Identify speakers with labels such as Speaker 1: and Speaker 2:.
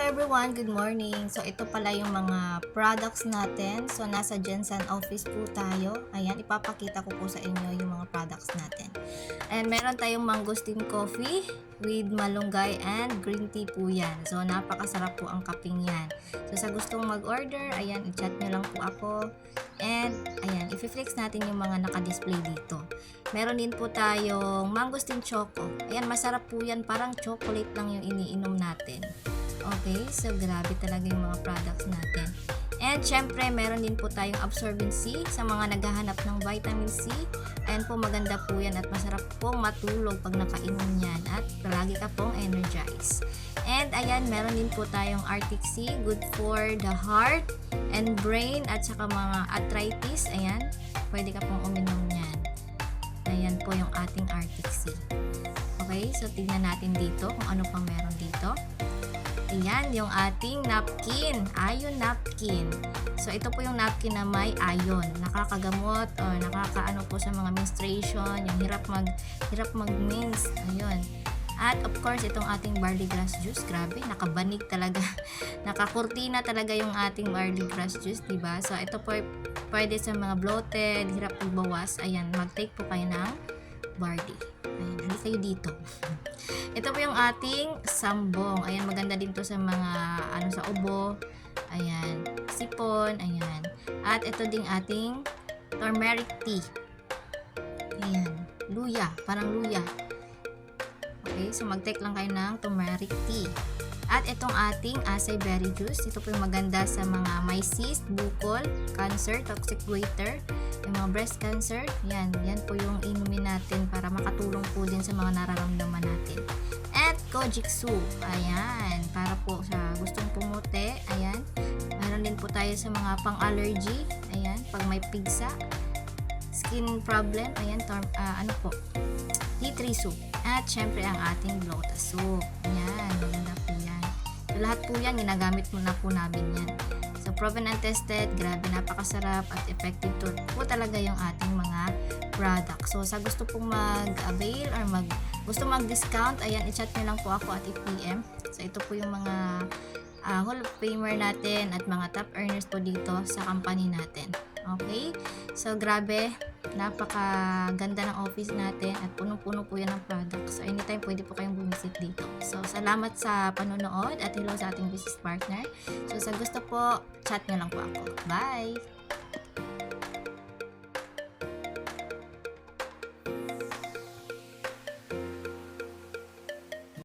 Speaker 1: everyone, good morning. So ito pala yung mga products natin. So nasa Jensen office po tayo. Ayan, ipapakita ko po sa inyo yung mga products natin. And meron tayong mangosteen coffee with malunggay and green tea po yan. So napakasarap po ang kaping yan. So sa gustong mag-order, ayan, i-chat nyo lang po ako. And ayan, i-flex natin yung mga naka-display dito. Meron din po tayong mangosteen choco. Ayan, masarap po yan. Parang chocolate lang yung iniinom natin. Okay, so grabe talaga yung mga products natin. And syempre, meron din po tayong absorbent C sa mga naghahanap ng vitamin C. Ayan po, maganda po yan at masarap pong matulog pag nakainom yan at lagi ka pong energized. And ayan, meron din po tayong Arctic Sea, good for the heart and brain at saka mga arthritis. Ayan, pwede ka pong uminom yan. Ayan po yung ating Arctic Sea. Okay, so tingnan natin dito kung ano pang meron dito. Ayan, yung ating napkin, iron napkin. So, ito po yung napkin na may iron. Nakakagamot o nakakaano po sa mga menstruation, yung hirap mag-mens. Ayun. At of course, itong ating barley grass juice. Grabe, nakabanig talaga. Nakakurtina talaga yung ating barley grass juice, diba? So, ito po pwede sa mga bloated, hirap magbawas. Ayan, mag-take po kayo ng barley. Ayan, hali kayo dito. Ito po yung ating sambong. Ayan, maganda din to sa mga sa ubo. Ayan, sipon. Ayan. At ito ding ating turmeric tea. Ayan, luya. Parang luya. Okay, so mag-take lang kayo ng turmeric tea. At itong ating acai berry juice. Ito po yung maganda sa mga may cyst, bukol, cancer, toxic goiter, yung mga breast cancer. Yan po yung inumin natin para makatulong po din sa mga nararamdaman natin. At Kojiksu, ayan, para po sa gustong pumuti, ayan. Meron din po tayo sa mga pang-allergy, ayan, pag may pigsa, skin problem, ayan, tea tree soup. At syempre ang ating lotus soup, ayan, maganda po yan. So, lahat po yan, ginagamit mo na po namin yan. So, proven and tested, grabe, napakasarap at effective to po talaga yung ating mga product. So, sa gusto pong mag-avail or gusto mag-discount, ayan, i-chat nyo lang po ako at i-PM. So, ito po yung mga Hall of Famer natin at mga top earners po dito sa company natin. Okay? So, grabe, napakaganda ng office natin at punong-puno po yan ng products. So, anytime pwede po kayong bumisit dito. So, salamat sa panonood at hello sa ating business partner. So, sa gusto po, chat nyo lang po ako. Bye!